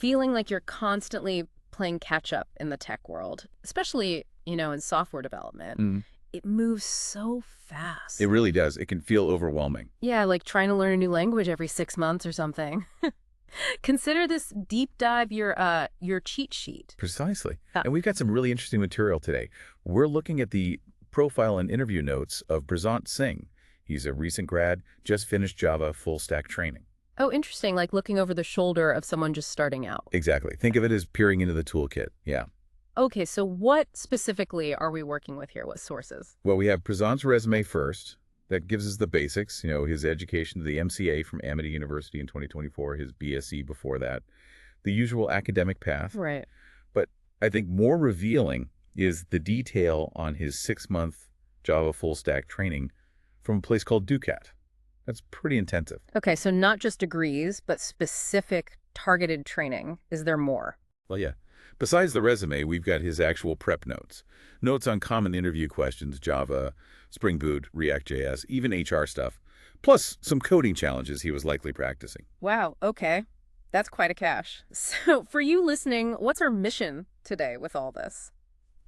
feeling like you're constantly playing catch up in the tech world, especially, in software development. Mm. It moves so fast. It really does. It can feel overwhelming. Yeah, like trying to learn a new language every 6 months or something. Consider this deep dive your cheat sheet. Precisely. Yeah. And we've got some really interesting material today. We're looking at the profile and interview notes of Prashant Singh. He's a recent grad, just finished Java full stack training. Oh, interesting, like looking over the shoulder of someone just starting out. Exactly. Think of it as peering into the toolkit. Yeah. Okay, so what specifically are we working with here? What sources? Well, we have Prashant's resume first. That gives us the basics, his education to the MCA from Amity University in 2024, his BSc before that, the usual academic path. Right. But I think more revealing is the detail on his 6-month Java full stack training from a place called Ducat. That's pretty intensive. Okay, so not just degrees, but specific targeted training. Is there more? Well, yeah. Besides the resume, we've got his actual prep notes. Notes on common interview questions, Java, Spring Boot, ReactJS, even HR stuff, plus some coding challenges he was likely practicing. Wow, okay. That's quite a cache. So for you listening, what's our mission today with all this?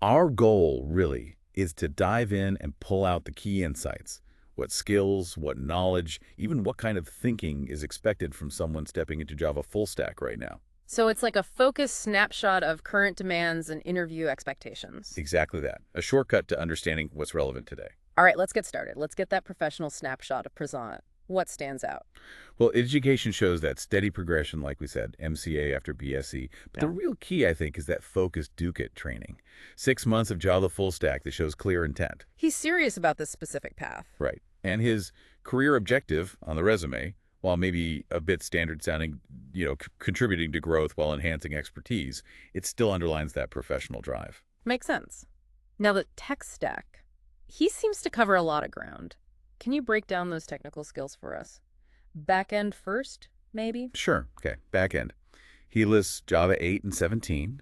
Our goal, really, is to dive in and pull out the key insights. What skills, what knowledge, even what kind of thinking is expected from someone stepping into Java full stack right now. So it's like a focused snapshot of current demands and interview expectations. Exactly that. A shortcut to understanding what's relevant today. All right, let's get started. Let's get that professional snapshot of Prashant. What stands out? Well, education shows that steady progression, like we said, MCA after BSc. But the real key, I think, is that focused Ducat training. 6 months of Java full stack that shows clear intent. He's serious about this specific path. Right. And his career objective on the resume, while maybe a bit standard sounding, contributing to growth while enhancing expertise, it still underlines that professional drive. Makes sense. Now, the tech stack. He seems to cover a lot of ground. Can you break down those technical skills for us? Back-end first, maybe? Sure. Okay. Back end. He lists Java 8 and 17.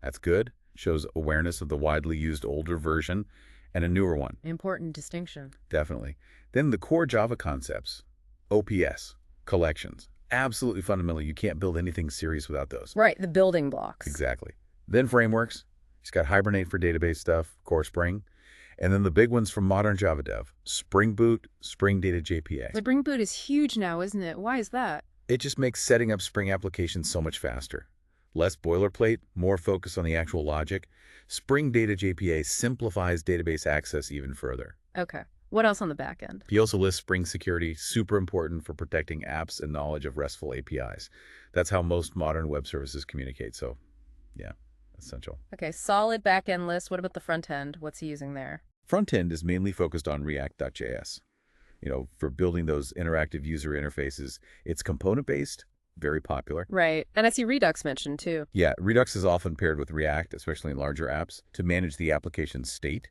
That's good. Shows awareness of the widely used older version and a newer one. Important distinction. Definitely. Then the core Java concepts. OPS, collections. Absolutely fundamental. You can't build anything serious without those. Right, the building blocks. Exactly. Then frameworks. He's got Hibernate for database stuff, Core Spring. And then the big ones from modern Java dev. Spring Boot, Spring Data JPA. Spring Boot is huge now, isn't it? Why is that? It just makes setting up Spring applications so much faster. Less boilerplate, more focus on the actual logic. Spring Data JPA simplifies database access even further. Okay. What else on the back end? He also lists Spring security, super important for protecting apps and knowledge of RESTful APIs. That's how most modern web services communicate, so yeah, essential. Okay, solid back end list. What about the front end? What's he using there? Front end is mainly focused on React.js. For building those interactive user interfaces. It's component-based, very popular. Right, and I see Redux mentioned too. Yeah, Redux is often paired with React, especially in larger apps, to manage the application's state.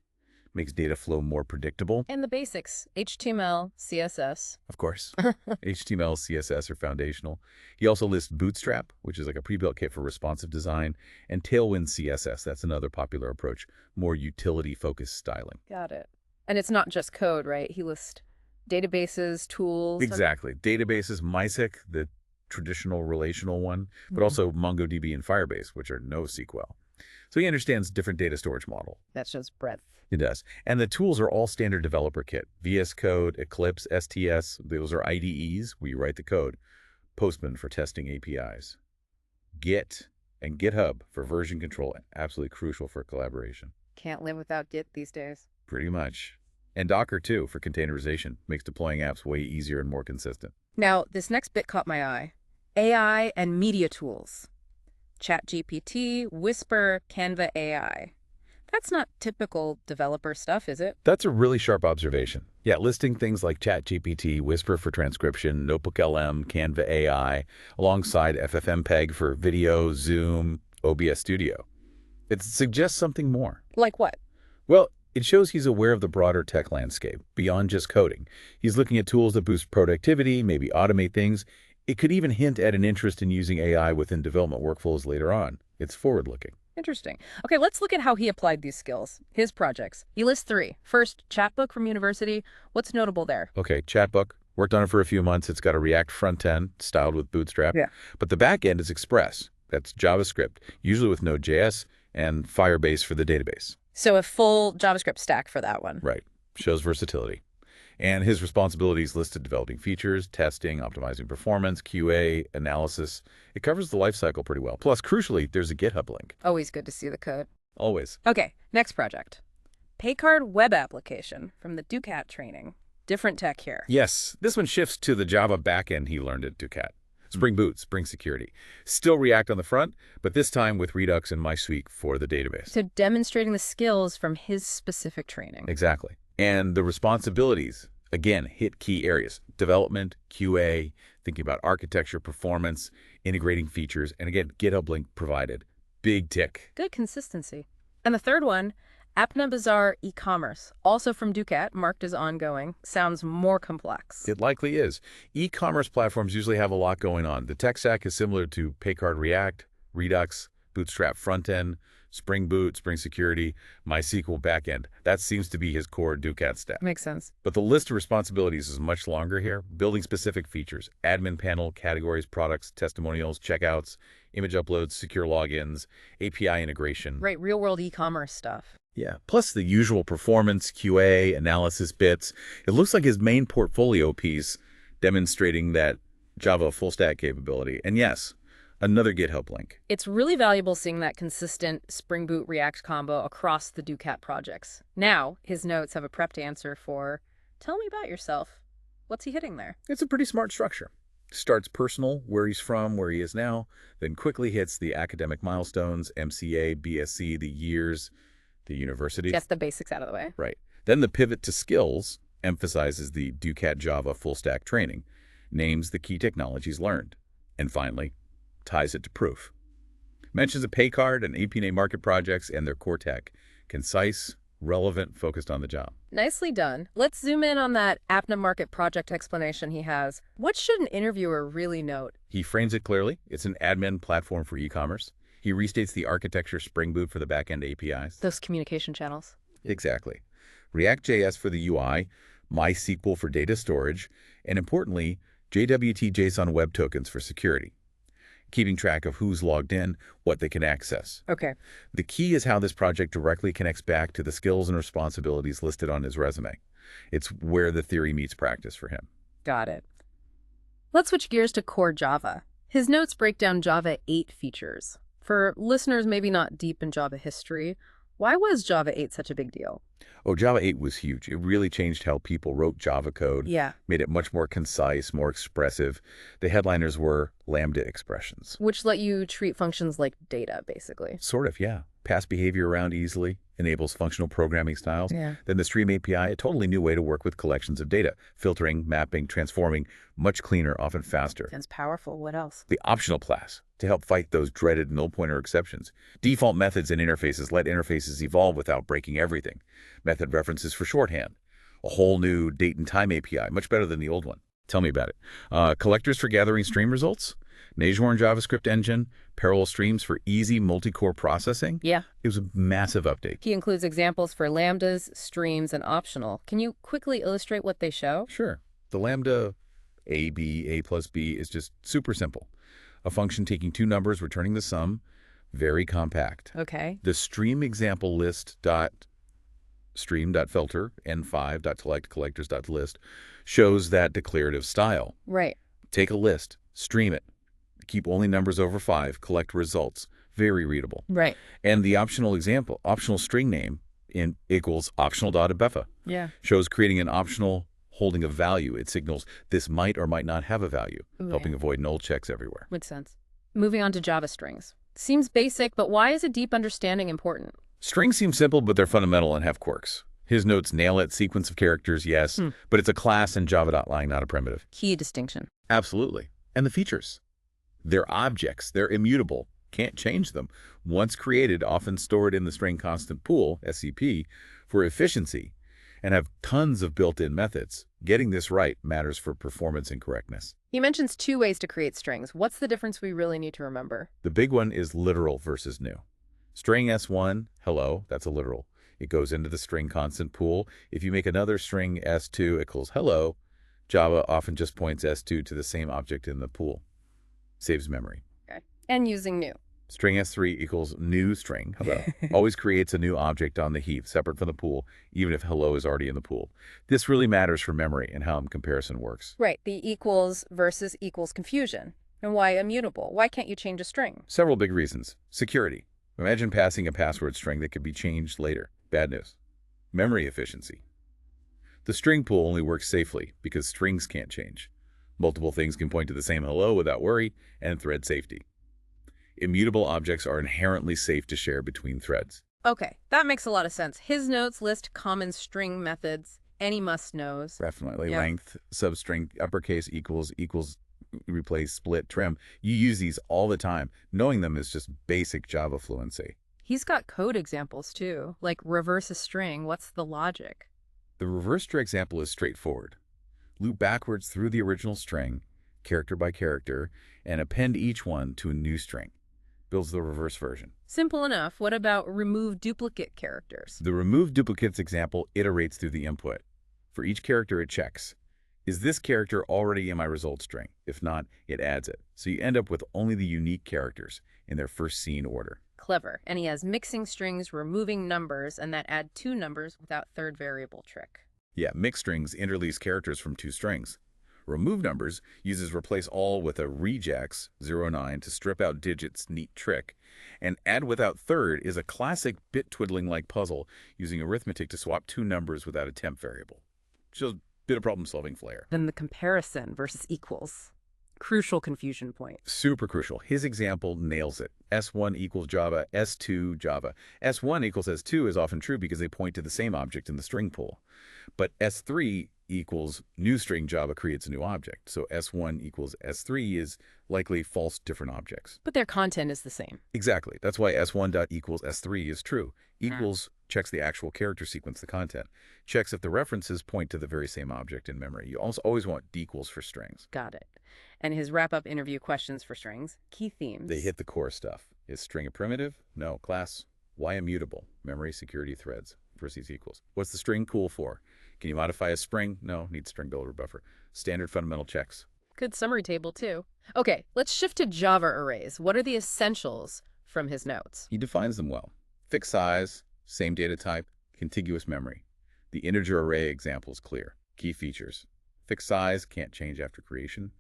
Makes data flow more predictable. And the basics, HTML, CSS. Of course. HTML, CSS are foundational. He also lists Bootstrap, which is like a pre-built kit for responsive design, and Tailwind CSS. That's another popular approach, more utility-focused styling. Got it. And it's not just code, right? He lists databases, tools. Exactly. Databases, MySQL, the traditional relational one, but also MongoDB and Firebase, which are NoSQL. So he understands different data storage model. That shows breadth. It does. And the tools are all standard developer kit. VS Code, Eclipse, STS, those are IDEs where you write the code. Postman for testing APIs. Git and GitHub for version control, absolutely crucial for collaboration. Can't live without Git these days. Pretty much. And Docker, too, for containerization. Makes deploying apps way easier and more consistent. Now, this next bit caught my eye. AI and media tools. ChatGPT, Whisper, Canva AI. That's not typical developer stuff, is it? That's a really sharp observation. Yeah, listing things like ChatGPT, Whisper for transcription, NotebookLM, Canva AI, alongside FFmpeg for video, Zoom, OBS Studio. It suggests something more. Like what? Well, it shows he's aware of the broader tech landscape, beyond just coding. He's looking at tools that boost productivity, maybe automate things. It could even hint at an interest in using AI within development workflows later on. It's forward-looking. Interesting. Okay, let's look at how he applied these skills. His projects. He lists 3. First, Chatbook from university. What's notable there? Okay, Chatbook. Worked on it for a few months. It's got a React front end styled with Bootstrap. Yeah. But the back end is Express. That's JavaScript, usually with Node.js and Firebase for the database. So a full JavaScript stack for that one. Right. Shows versatility. And his responsibilities listed developing features, testing, optimizing performance, QA, analysis. It covers the lifecycle pretty well. Plus, crucially, there's a GitHub link. Always good to see the code. Always. Okay, next project. PayCard web application from the Ducat training. Different tech here. Yes, this one shifts to the Java backend he learned at Ducat. Spring Boot, Spring Security. Still React on the front, but this time with Redux and MySQL for the database. So demonstrating the skills from his specific training. Exactly. And the responsibilities, again, hit key areas. Development, QA, thinking about architecture, performance, integrating features, and again, GitHub link provided. Big tick. Good consistency. And the third one, APNA BAZAR e-commerce, also from Ducat, marked as ongoing, sounds more complex. It likely is. E-commerce platforms usually have a lot going on. The tech stack is similar to PayCard React, Redux, Bootstrap frontend, Spring Boot, Spring Security, MySQL backend. That seems to be his core Ducat stack. Makes sense. But the list of responsibilities is much longer here. Building specific features, admin panel, categories, products, testimonials, checkouts, image uploads, secure logins, API integration. Right, real-world e-commerce stuff. Yeah, plus the usual performance, QA, analysis bits. It looks like his main portfolio piece demonstrating that Java full-stack capability. And yes, another GitHub link. It's really valuable seeing that consistent Spring Boot React combo across the Ducat projects. Now, his notes have a prepped answer for, tell me about yourself. What's he hitting there? It's a pretty smart structure. Starts personal, where he's from, where he is now, then quickly hits the academic milestones, MCA, BSc, the years, the university. Gets the basics out of the way. Right. Then the pivot to skills emphasizes the Ducat Java full-stack training, names the key technologies learned, and finally, ties it to proof. Mentions a PayCard and APNA market projects and their core tech. Concise, relevant, focused on the job. Nicely done. Let's zoom in on that APNA market project explanation he has. What should an interviewer really note? He frames it clearly. It's an admin platform for e-commerce. He restates the architecture Spring Boot for the backend APIs. Those communication channels. Exactly. ReactJS for the UI, MySQL for data storage, and importantly, JWT JSON web tokens for security. Keeping track of who's logged in, what they can access. Okay. The key is how this project directly connects back to the skills and responsibilities listed on his resume. It's where the theory meets practice for him. Got it. Let's switch gears to core Java. His notes break down Java 8 features. For listeners maybe not deep in Java history, why was Java 8 such a big deal? Oh, Java 8 was huge. It really changed how people wrote Java code. Yeah. Made it much more concise, more expressive. The headliners were Lambda expressions. Which let you treat functions like data, basically. Sort of, yeah. Pass behavior around easily, enables functional programming styles. Yeah. Then the Stream API, a totally new way to work with collections of data. Filtering, mapping, transforming, much cleaner, often faster. Sounds powerful. What else? The optional class, to help fight those dreaded null pointer exceptions. Default methods and interfaces let interfaces evolve without breaking everything. Method references for shorthand. A whole new date and time API, much better than the old one. Tell me about it. Collectors for gathering stream results. Najhorn JavaScript engine, parallel streams for easy multi-core processing. Yeah. It was a massive update. He includes examples for lambdas, streams, and optional. Can you quickly illustrate what they show? Sure. The lambda A plus B is just super simple. A function taking two numbers, returning the sum, very compact. Okay. The stream example list dot stream.filter n5.select collectors.list shows that declarative style. Right. Take a list, stream it, keep only numbers over 5, collect results. Very readable. Right. And the optional example, optional string name in equals optional.abefa. Yeah. Shows creating an optional holding a value. It signals this might or might not have a value, helping avoid null checks everywhere. Makes sense. Moving on to Java strings. Seems basic, but why is a deep understanding important? Strings seem simple, but they're fundamental and have quirks. His notes nail it, sequence of characters, yes, but it's a class in Java.lang, not a primitive. Key distinction. Absolutely. And the features. They're objects. They're immutable. Can't change them. Once created, often stored in the string constant pool, SCP, for efficiency, and have tons of built-in methods. Getting this right matters for performance and correctness. He mentions 2 ways to create strings. What's the difference we really need to remember? The big one is literal versus new. String S1, hello, that's a literal. It goes into the string constant pool. If you make another string S2 equals hello, Java often just points S2 to the same object in the pool. Saves memory. Okay. And using new. String S3 equals new string. Hello. Always creates a new object on the heap, separate from the pool, even if hello is already in the pool. This really matters for memory and how comparison works. Right, the equals versus equals confusion. And why immutable? Why can't you change a string? Several big reasons. Security. Imagine passing a password string that could be changed later. Bad news. Memory efficiency. The string pool only works safely because strings can't change. Multiple things can point to the same hello without worry, and thread safety. Immutable objects are inherently safe to share between threads. Okay, that makes a lot of sense. His notes list common string methods, any must-knows. Definitely. Yeah. Length, substring, uppercase equals, replace, split, trim. You use these all the time. Knowing them is just basic Java fluency. He's got code examples too, like reverse a string. What's the logic? The reverse string example is straightforward. Loop backwards through the original string, character by character, and append each one to a new string. Builds the reverse version. Simple enough. What about remove duplicate characters? The remove duplicates example iterates through the input. For each character, it checks. Is this character already in my result string? If not, it adds it. So you end up with only the unique characters in their first seen order. Clever. And he has mixing strings, removing numbers, and that add two numbers without third variable trick. Yeah, mix strings interleaves characters from two strings. Remove numbers uses replace all with a regex 09 to strip out digits neat trick. And add without third is a classic bit twiddling like puzzle using arithmetic to swap two numbers without a temp variable. Just a bit of problem solving flair. Then the comparison versus equals. Crucial confusion point. Super crucial. His example nails it. S1 equals Java, S2 Java. S1 equals S2 is often true because they point to the same object in the string pool. But S3 equals new string Java creates a new object. So S1 equals S3 is likely false different objects. But their content is the same. Exactly. That's why S1 dot equals S3 is true. Equals checks the actual character sequence, the content. Checks if the references point to the very same object in memory. You also always want dequals for strings. Got it. And his wrap-up interview questions for strings, key themes. They hit the core stuff. Is string a primitive? No. Class? Why immutable? Memory, security, threads versus equals. What's the string cool for? Can you modify a string? No. Needs string builder buffer. Standard fundamental checks. Good summary table, too. Okay, let's shift to Java arrays. What are the essentials from his notes? He defines them well. Fixed size, same data type, contiguous memory. The integer array example is clear. Key features. Fixed size, can't change after creation.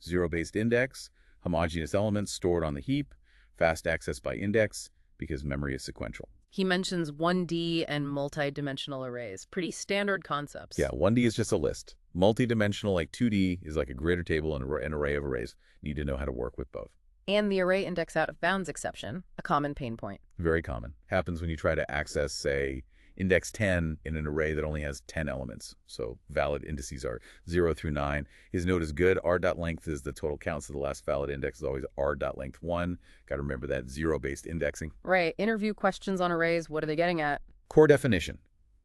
Zero-based index, homogeneous elements stored on the heap. Fast access by index, because memory is sequential. He mentions 1D and multi-dimensional arrays. Pretty standard concepts. Yeah, 1D is just a list. Multi-dimensional, like 2D, is like a grid or table and an array of arrays. Need to know how to work with both. And the array index out of bounds exception, a common pain point. Very common. Happens when you try to access, say, index 10 in an array that only has 10 elements. So valid indices are 0 through 9. His note is good. R.length is the total count, so the last valid index is always R.length 1. Got to remember that. Zero-based indexing. Right. Interview questions on arrays. What are they getting at? Core definition.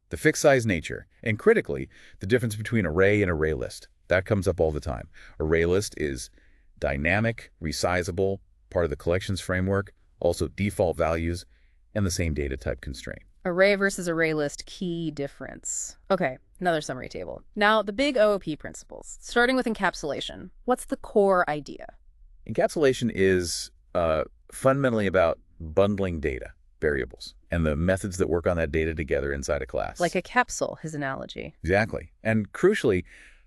The fixed size nature. And critically, the difference between array and array list. That comes up all the time. Array list is dynamic, resizable, part of the collections framework, also default values, and the same data type constraint. Array versus array list, key difference. Okay, another summary table. Now, the big OOP principles, starting with encapsulation. What's the core idea? Encapsulation is fundamentally about bundling data, variables, and the methods that work on that data together inside a class. Like a capsule, his analogy. Exactly. And crucially,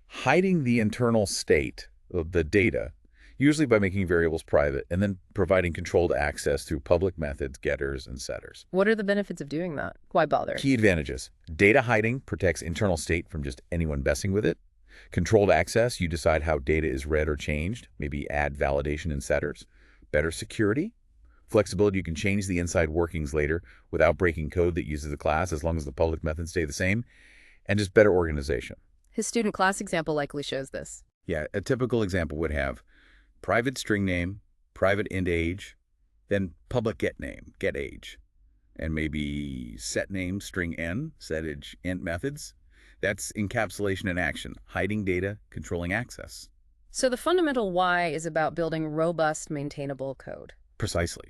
hiding the internal state of the data, usually by making variables private, and then providing controlled access through public methods, getters, and setters. What are the benefits of doing that? Why bother? Key advantages. Data hiding protects internal state from just anyone messing with it. Controlled access, you decide how data is read or changed, maybe add validation and setters. Better security. Flexibility, you can change the inside workings later without breaking code that uses the class as long as the public methods stay the same. And just better organization. His student class example likely shows this. Yeah, a typical example would have private string name, private int age, then public get name, get age, and maybe set name, string n, set age, int methods. That's encapsulation in action, hiding data, controlling access. So the fundamental why is about building robust, maintainable code. Precisely.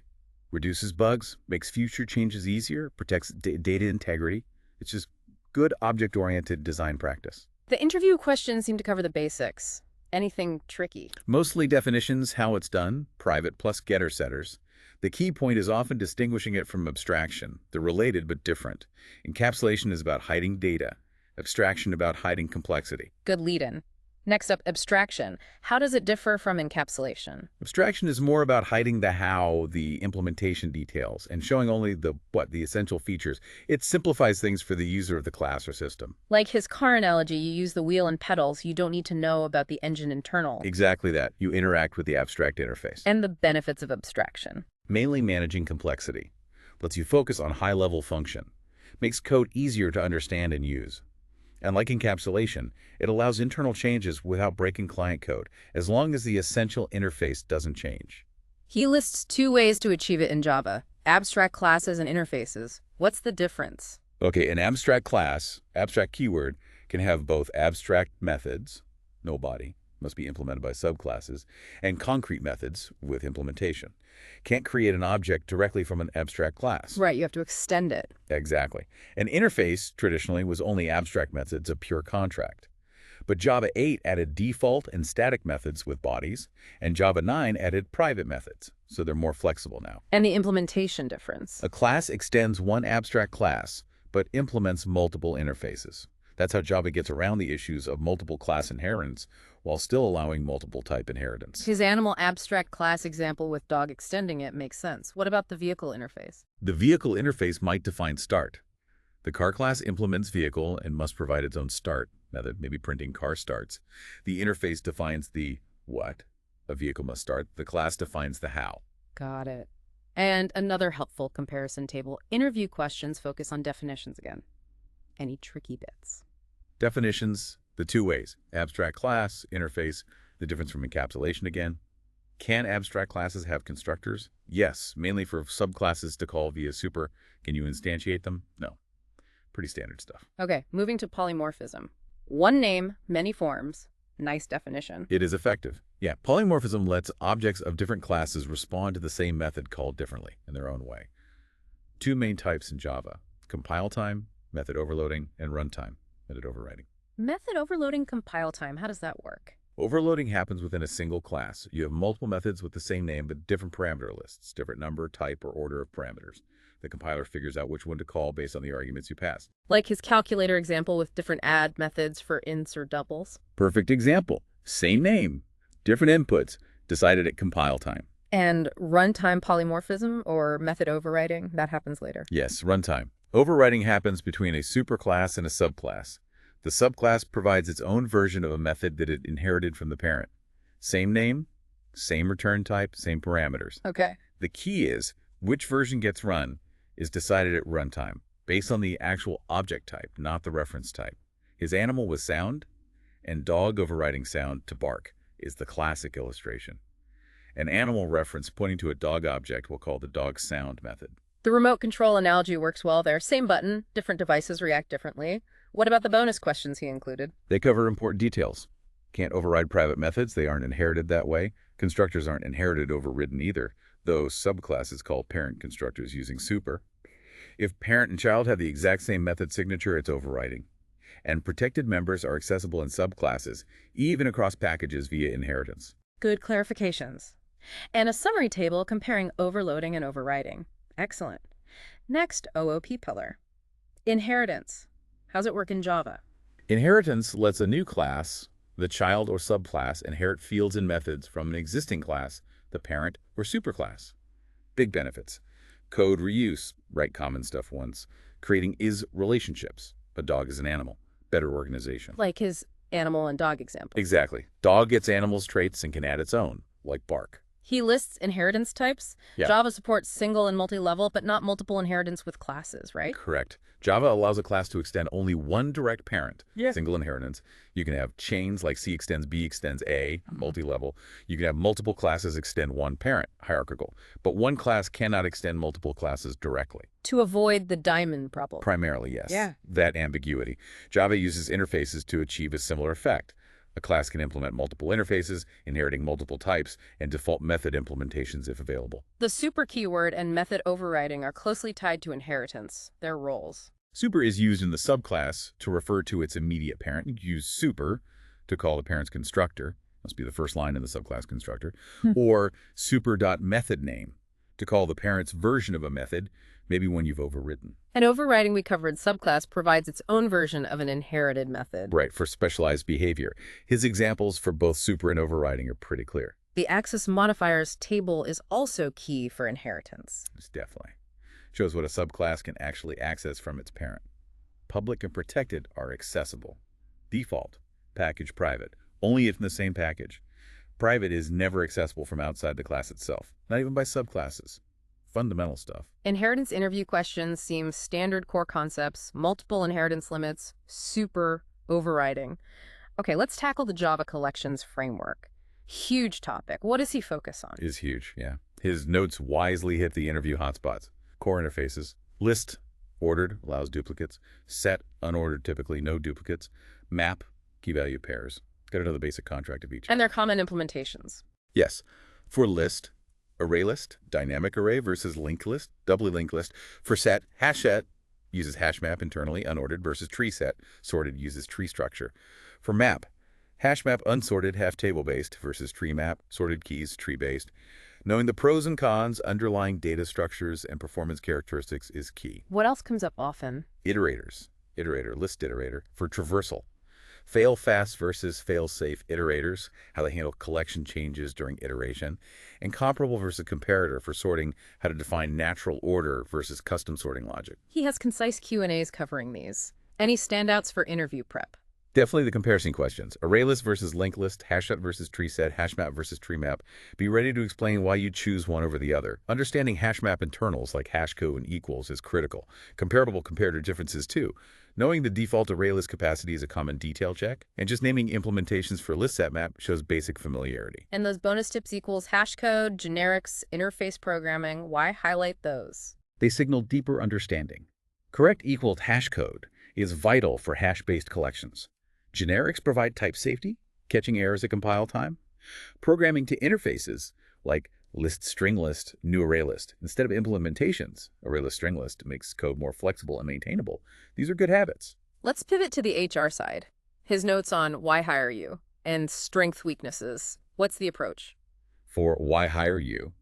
Reduces bugs, makes future changes easier, protects data integrity. It's just good object-oriented design practice. The interview questions seem to cover the basics. Anything tricky? Mostly definitions, how it's done, private plus getter setters. The key point is often distinguishing it from abstraction. They're related but different. Encapsulation is about hiding data. Abstraction about hiding complexity. Good lead-in. Next up, abstraction. How does it differ from encapsulation? Abstraction is more about hiding the how, the implementation details, and showing only the essential features. It simplifies things for the user of the class or system. Like his car analogy, you use the wheel and pedals. You don't need to know about the engine internal. Exactly that. You interact with the abstract interface. And the benefits of abstraction. Mainly managing complexity. Lets you focus on high-level function. Makes code easier to understand and use. And like encapsulation, it allows internal changes without breaking client code, as long as the essential interface doesn't change. He lists 2 ways to achieve it in Java: abstract classes and interfaces. What's the difference? Okay, an abstract class, abstract keyword, can have both abstract methods, no body, must be implemented by subclasses, and concrete methods with implementation. Can't create an object directly from an abstract class. Right, you have to extend it. Exactly. An interface, traditionally, was only abstract methods, a pure contract. But Java 8 added default and static methods with bodies, and Java 9 added private methods, so they're more flexible now. And the implementation difference. A class extends one abstract class, but implements multiple interfaces. That's how Java gets around the issues of multiple class inheritance while still allowing multiple type inheritance. His animal abstract class example with dog extending it makes sense. What about the vehicle interface? The vehicle interface might define start. The car class implements vehicle and must provide its own start method, maybe printing car starts. The interface defines the what a vehicle must start. The class defines the how. Got it. And another helpful comparison table. Interview questions focus on definitions again. Any tricky bits? Definitions, the 2 ways. Abstract class, interface, the difference from encapsulation again. Can abstract classes have constructors? Yes, mainly for subclasses to call via super. Can you instantiate them? No. Pretty standard stuff. Okay, moving to polymorphism. One name, many forms. Nice definition. It is effective. Yeah, polymorphism lets objects of different classes respond to the same method called differently in their own way. 2 main types in Java: compile time, method overloading, and runtime, method overriding. Method overloading, compile time. How does that work? Overloading happens within a single class. You have multiple methods with the same name but different parameter lists, different number, type, or order of parameters. The compiler figures out which one to call based on the arguments you pass. Like his calculator example with different add methods for ints or doubles. Perfect example. Same name, different inputs, decided at compile time. And runtime polymorphism or method overriding, that happens later. Yes, runtime. Overriding happens between a superclass and a subclass. The subclass provides its own version of a method that it inherited from the parent. Same name, same return type, same parameters. Okay. The key is which version gets run is decided at runtime, based on the actual object type, not the reference type. His animal was sound, and dog overriding sound to bark is the classic illustration. An animal reference pointing to a dog object we'll call the dog sound method. The remote control analogy works well there. Same button, different devices react differently. What about the bonus questions he included? They cover important details. Can't override private methods, they aren't inherited that way. Constructors aren't inherited overridden either, though subclasses call parent constructors using super. If parent and child have the exact same method signature, it's overriding. And protected members are accessible in subclasses, even across packages via inheritance. Good clarifications. And a summary table comparing overloading and overriding. Excellent. Next, OOP pillar. Inheritance. How's it work in Java? Inheritance lets a new class, the child or subclass, inherit fields and methods from an existing class, the parent or superclass. Big benefits. Code reuse, write common stuff once. Creating is relationships. A dog is an animal. Better organization. Like his animal and dog example. Exactly. Dog gets animal's traits and can add its own, like bark. He lists inheritance types. Yeah. Java supports single and multi-level, but not multiple inheritance with classes, right? Correct. Java allows a class to extend only one direct parent, Yeah. single inheritance. You can have chains like C extends B extends A, multi-level. You can have multiple classes extend one parent, hierarchical. But one class cannot extend multiple classes directly. To avoid the diamond problem. Primarily, yes. Yeah. That ambiguity. Java uses interfaces to achieve a similar effect. A class can implement multiple interfaces, inheriting multiple types, and default method implementations if available. The super keyword and method overriding are closely tied to inheritance, their roles. Super is used in the subclass to refer to its immediate parent. You use super to call the parent's constructor, must be the first line in the subclass constructor, Hmm. or super.methodName to call the parent's version of a method, maybe one you've overridden. And overriding we covered subclass provides its own version of an inherited method. Right, for specialized behavior. His examples for both super and overriding are pretty clear. The access modifiers table is also key for inheritance. It's definitely. Shows what a subclass can actually access from its parent. Public and protected are accessible. Default, package private, only if in the same package. Private is never accessible from outside the class itself, not even by subclasses. Fundamental stuff. Inheritance interview questions seem standard core concepts, multiple inheritance limits, super overriding. Okay, let's tackle the Java collections framework. Huge topic. What does he focus on? Is huge, yeah. His notes wisely hit the interview hotspots. Core interfaces. List, ordered, allows duplicates. Set, unordered, typically no duplicates. Map, key value pairs. Got to know the basic contract of each. And their common implementations. Yes. For list, array list, dynamic array versus linked list, doubly linked list. For set, hash set uses hash map internally, unordered, versus tree set, sorted uses tree structure. For map, hash map unsorted, half table-based versus tree map, sorted keys, tree-based. Knowing the pros and cons, underlying data structures, and performance characteristics is key. What else comes up often? Iterators, iterator, list iterator. For traversal, fail fast versus fail safe iterators, how they handle collection changes during iteration, and comparable versus comparator for sorting, how to define natural order versus custom sorting logic. He has concise Q&As covering these. Any standouts for interview prep? Definitely the comparison questions. Array list versus linked list, hash set versus tree set, hash map versus tree map. Be ready to explain why you choose one over the other. Understanding hash map internals like hash code and equals is critical. Comparable comparator differences too. Knowing the default array list capacity is a common detail check, and just naming implementations for list set map shows basic familiarity. And those bonus tips equals hash code, generics, interface programming. Why highlight those? They signal deeper understanding. Correct equal hash code is vital for hash-based collections. Generics provide type safety, catching errors at compile time. Programming to interfaces like list string list, new array list. Instead of implementations, array list string list makes code more flexible and maintainable. These are good habits. Let's pivot to the HR side. His notes on why hire you and strength weaknesses. What's the approach? For why hire you,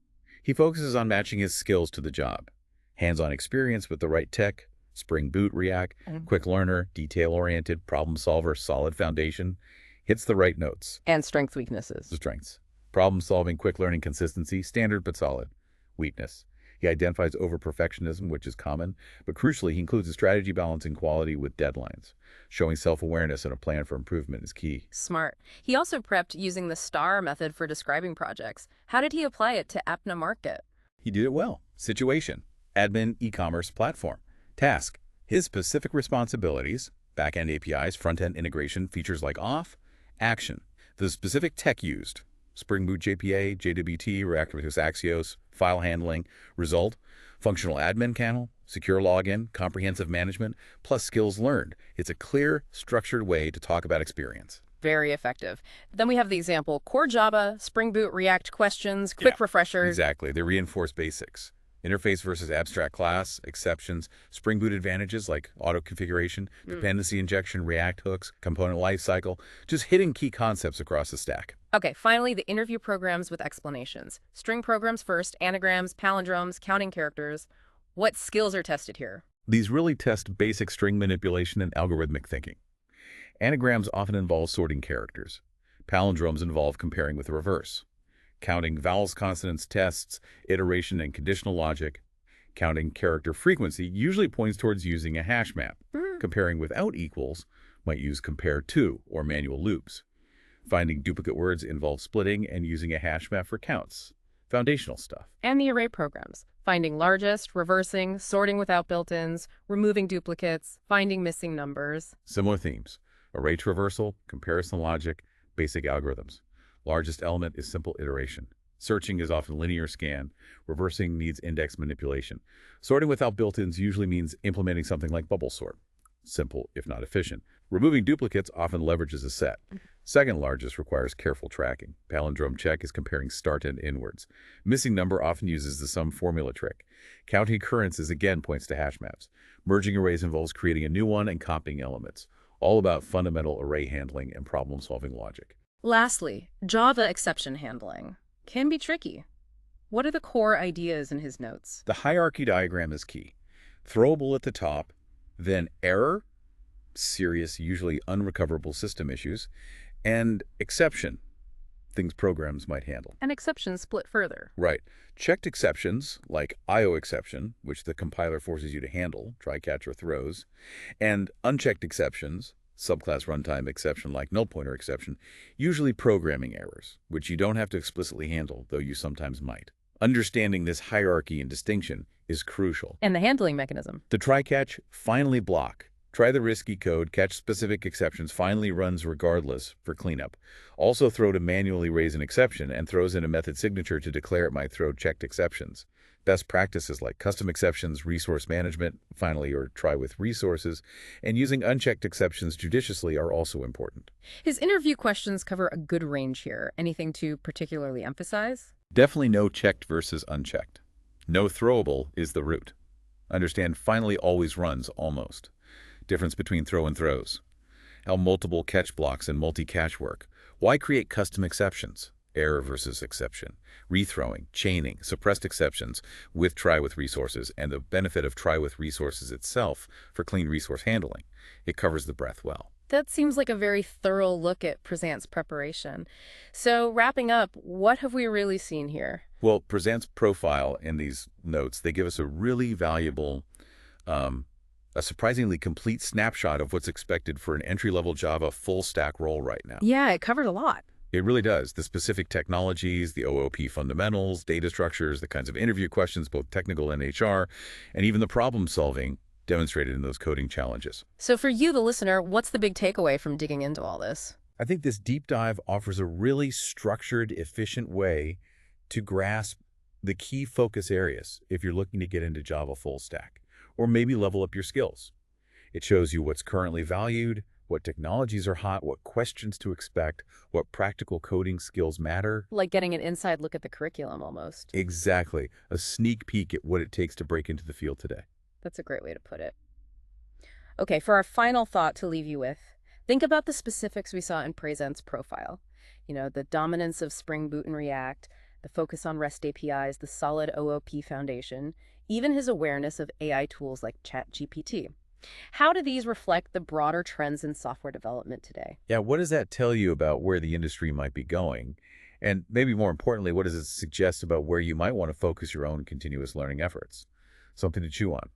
he focuses on matching his skills to the job. Hands-on experience with the right tech, Spring Boot React, quick learner, detail-oriented, problem solver, solid foundation. Hits the right notes. And strength weaknesses. The strengths. Problem solving, quick learning, consistency, standard but solid. Weakness. He identifies over-perfectionism, which is common, but crucially, he includes a strategy balancing quality with deadlines. Showing self-awareness and a plan for improvement is key. Smart. He also prepped using the STAR method for describing projects. How did he apply it to APNA Market? He did it well. Situation. Admin e-commerce platform. Task. His specific responsibilities, back-end APIs, front-end integration, features like auth. Action. The specific tech used. Spring Boot JPA, JWT, React with Axios, file handling. Result. Functional admin panel, secure login, comprehensive management, plus skills learned. It's a clear, structured way to talk about experience. Very effective. Then we have the example, core Java, Spring Boot React questions, quick refreshers. Exactly. They reinforce basics. Interface versus abstract class, exceptions, Spring Boot advantages like auto-configuration, dependency injection, React hooks, component lifecycle, just hitting key concepts across the stack. Okay, finally, the interview programs with explanations. String programs first, anagrams, palindromes, counting characters. What skills are tested here? These really test basic string manipulation and algorithmic thinking. Anagrams often involve sorting characters. Palindromes involve comparing with the reverse. Counting vowels, consonants, tests, iteration, and conditional logic. Counting character frequency usually points towards using a hash map. Comparing without equals might use compare to or manual loops. Finding duplicate words involves splitting and using a hash map for counts. Foundational stuff. And the array programs. Finding largest, reversing, sorting without built-ins, removing duplicates, finding missing numbers. Similar themes. Array traversal, comparison logic, basic algorithms. Largest element is simple iteration. Searching is often linear scan. Reversing needs index manipulation. Sorting without built-ins usually means implementing something like bubble sort. Simple, if not efficient. Removing duplicates often leverages a set. Second largest requires careful tracking. Palindrome check is comparing start and inwards. Missing number often uses the sum formula trick. Counting occurrences again points to hash maps. Merging arrays involves creating a new one and copying elements. All about fundamental array handling and problem-solving logic. Lastly, Java exception handling can be tricky. What are the core ideas in his notes? The hierarchy diagram is key. Throwable at the top, then error, serious, usually unrecoverable system issues, and exception, things programs might handle. And exceptions split further. Right. Checked exceptions, like IO exception, which the compiler forces you to handle, try, catch, or throws, and unchecked exceptions, subclass runtime exception like null pointer exception, usually programming errors, which you don't have to explicitly handle, though you sometimes might. Understanding this hierarchy and distinction is crucial. And the handling mechanism. The try-catch, finally block. Try the risky code, catch specific exceptions, finally runs regardless for cleanup. Also throw to manually raise an exception and throws in a method signature to declare it might throw checked exceptions. Best practices like custom exceptions, resource management, finally, or try with resources, and using unchecked exceptions judiciously are also important. His interview questions cover a good range here. Anything to particularly emphasize? Definitely no checked versus unchecked. No throwable is the root. Understand finally always runs almost. Difference between throw and throws. How multiple catch blocks and multi-catch work. Why create custom exceptions? Error versus exception. Rethrowing, chaining, suppressed exceptions with try with resources, and the benefit of try with resources itself for clean resource handling. It covers the breadth well. That seems like a very thorough look at Prashant's preparation. So wrapping up, what have we really seen here? Well, Prashant's profile in these notes, they give us a really valuable a surprisingly complete snapshot of what's expected for an entry-level Java full-stack role right now. Yeah, it covered a lot. It really does. The specific technologies, the OOP fundamentals, data structures, the kinds of interview questions, both technical and HR, and even the problem-solving demonstrated in those coding challenges. So for you, the listener, what's the big takeaway from digging into all this? I think this deep dive offers a really structured, efficient way to grasp the key focus areas if you're looking to get into Java full-stack, or maybe level up your skills. It shows you what's currently valued, what technologies are hot, what questions to expect, what practical coding skills matter. Like getting an inside look at the curriculum almost. Exactly. A sneak peek at what it takes to break into the field today. That's a great way to put it. Okay, for our final thought to leave you with, think about the specifics we saw in Prashant's profile. You know, the dominance of Spring Boot and React, the focus on REST APIs, the solid OOP foundation, even his awareness of AI tools like ChatGPT. How do these reflect the broader trends in software development today? Yeah, what does that tell you about where the industry might be going? And maybe more importantly, what does it suggest about where you might want to focus your own continuous learning efforts? Something to chew on.